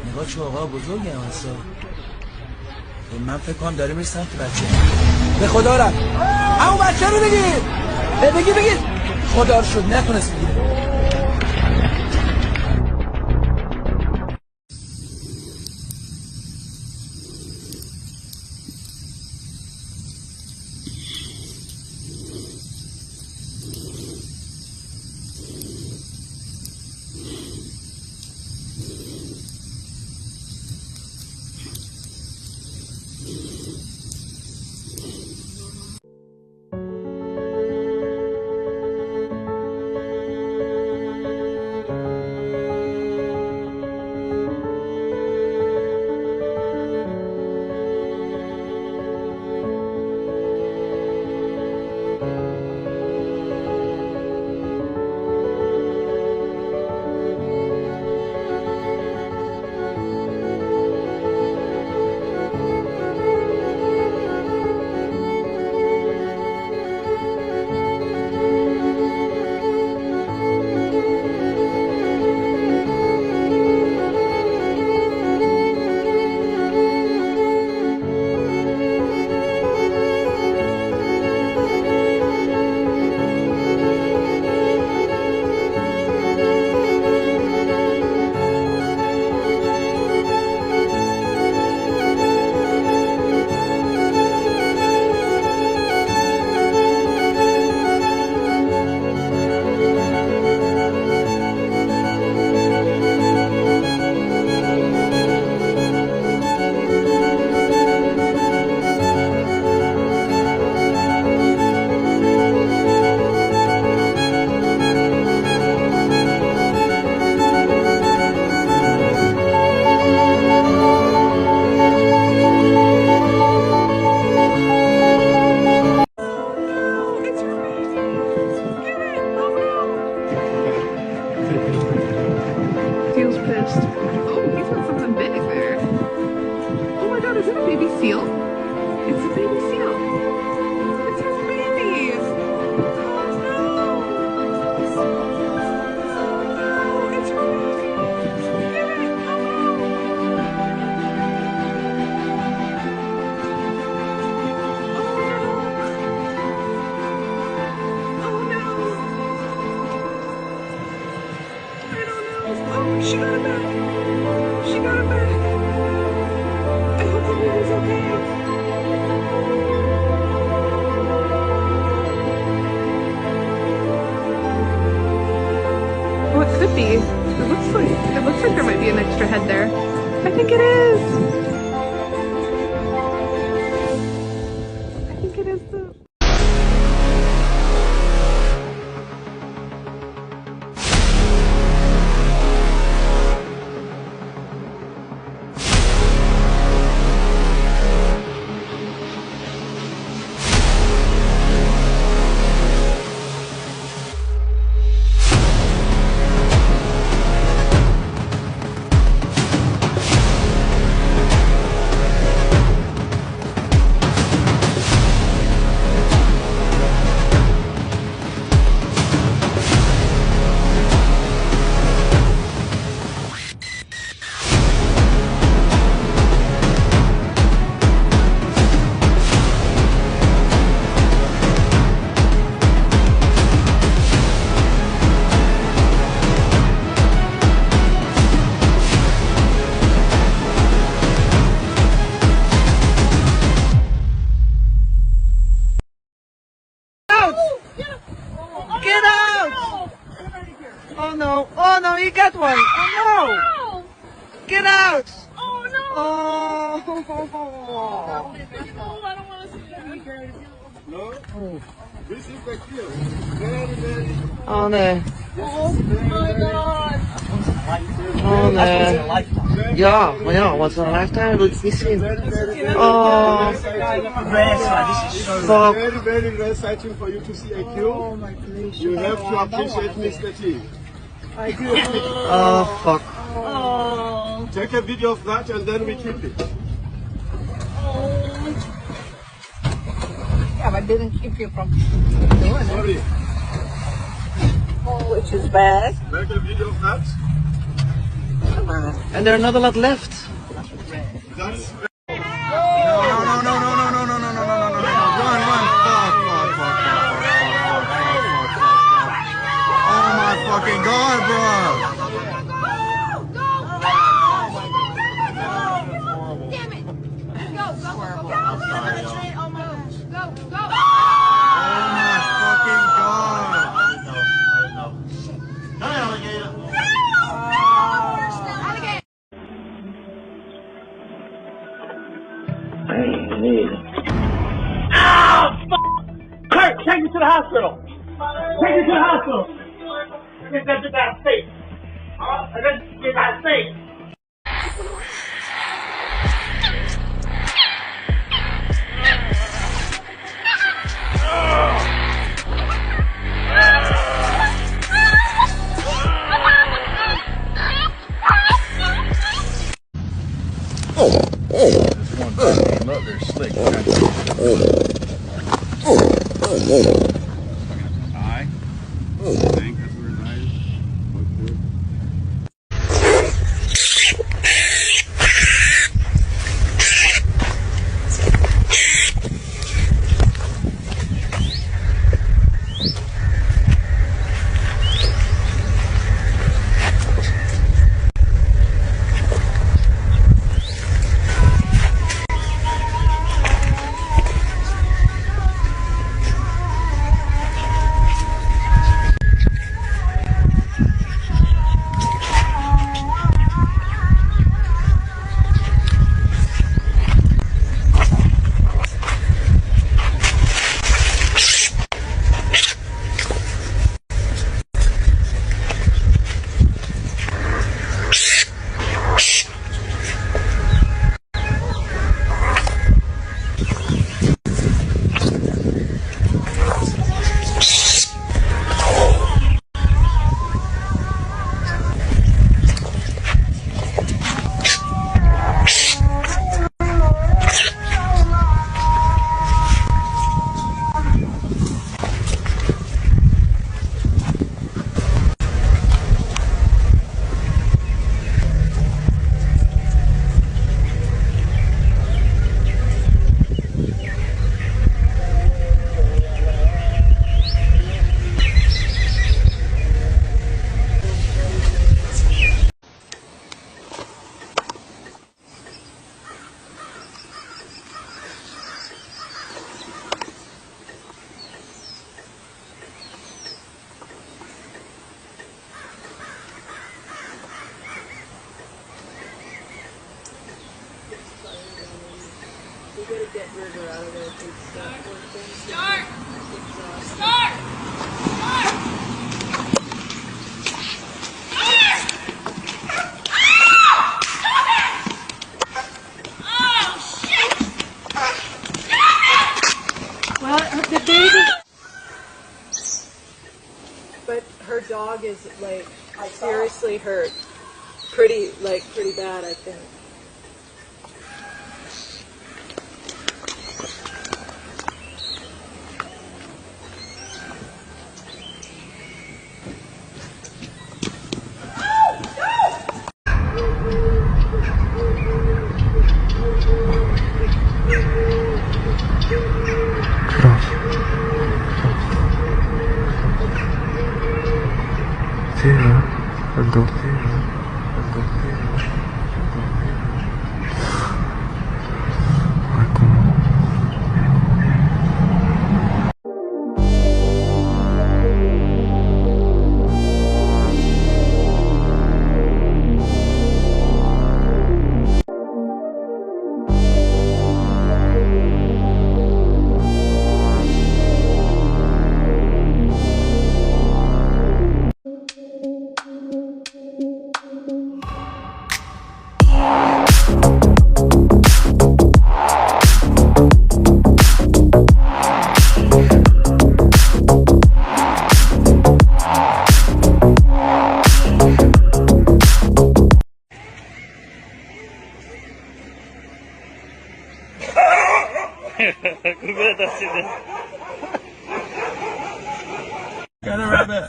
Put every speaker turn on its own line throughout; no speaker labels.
نگاه چوقا بزرگی هم هستا. من فکر کنم داره میره سمت بچه. به خدا رفت. همون بچه رو بگیر. بگیر. خدا رو شد نتونست بگیره.
Seal's pissed. Oh, he's got something big there. Oh my god, is it a baby seal? It's a baby seal. It's his baby. Oh no. Oh, it's her. Get it. Oh no. Oh, she got it back. She got it back. I hope the baby's okay. Oh, it could be. It looks like there might be an extra head there. I think it is. I think it is the.
Get out! Oh no, you got one! Oh no! Get out!
Oh no!
Oh!
I don't want to see that.
No? This is the kill. Very.
Oh no.
Oh my god!
Oh no. Ja, once in a lifetime, let's be seen. Oh, fuck.
Very rare sighting for you to see a kill.
Oh my goodness.
You have to appreciate Mr. T.
I do.
Oh, fuck.
Oh.
Take a video of that and then we keep it.
Yeah, but didn't keep you from doing it.
Sorry.
Oh, which is bad.
Make a video of that.
And there are not a lot left.
Fucking God, bro!
Damn it! Go!
Oh my fucking God!
Kurt, take me to the hospital! Take me to the hospital! Get that safe! Get that safe!
Look, they're slick. Eye. I think that's where his eye is.
The baby. But her dog is like seriously hurt. Pretty bad, I think.
Got a rabbit.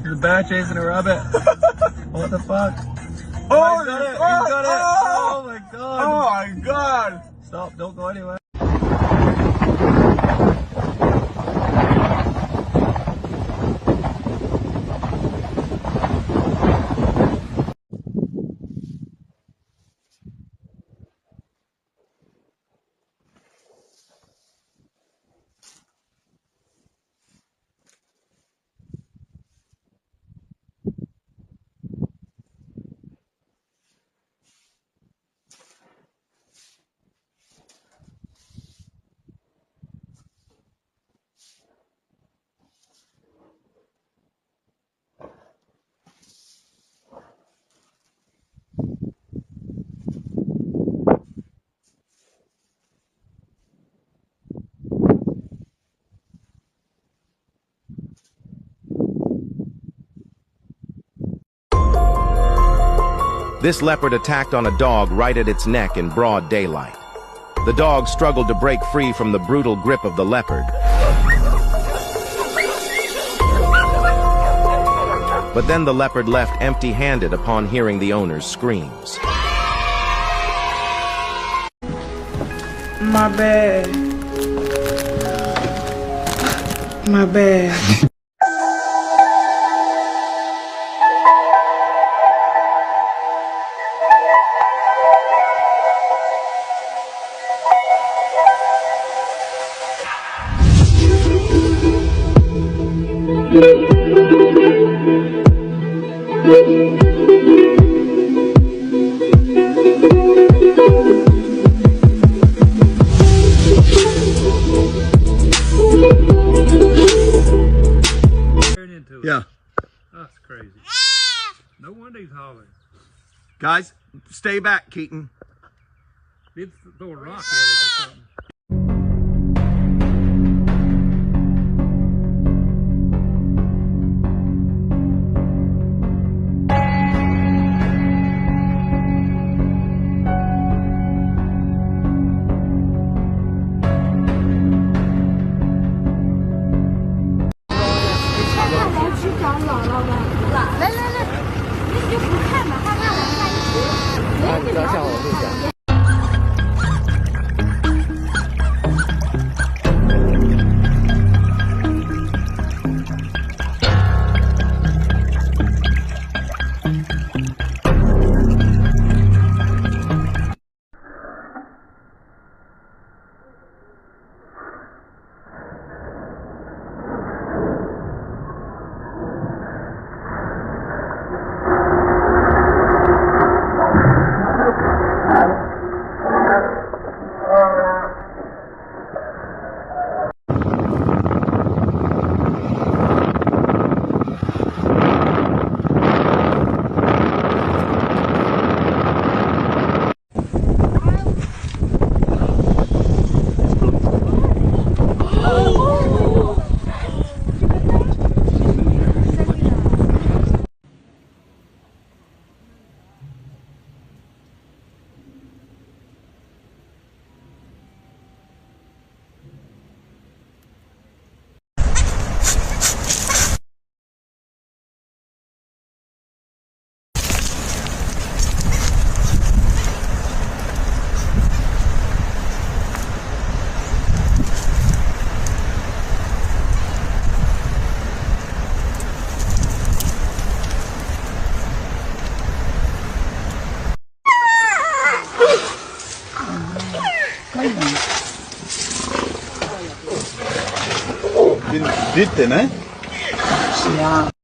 There's a bat chasing a rabbit. What the fuck? Oh, he's got it. Oh my god.
Oh my god.
Stop, don't go anywhere.
This leopard attacked on a dog right at its neck in broad daylight. The dog struggled to break free from the brutal grip of the leopard. But then the leopard left empty-handed upon hearing the owner's screams.
My bad. My bad.
Yeah.
That's crazy. No wonder he's hollering.
Guys, stay back, Keaton.
He'd throw a rock at it or something.
Bitte, ne?
Ja.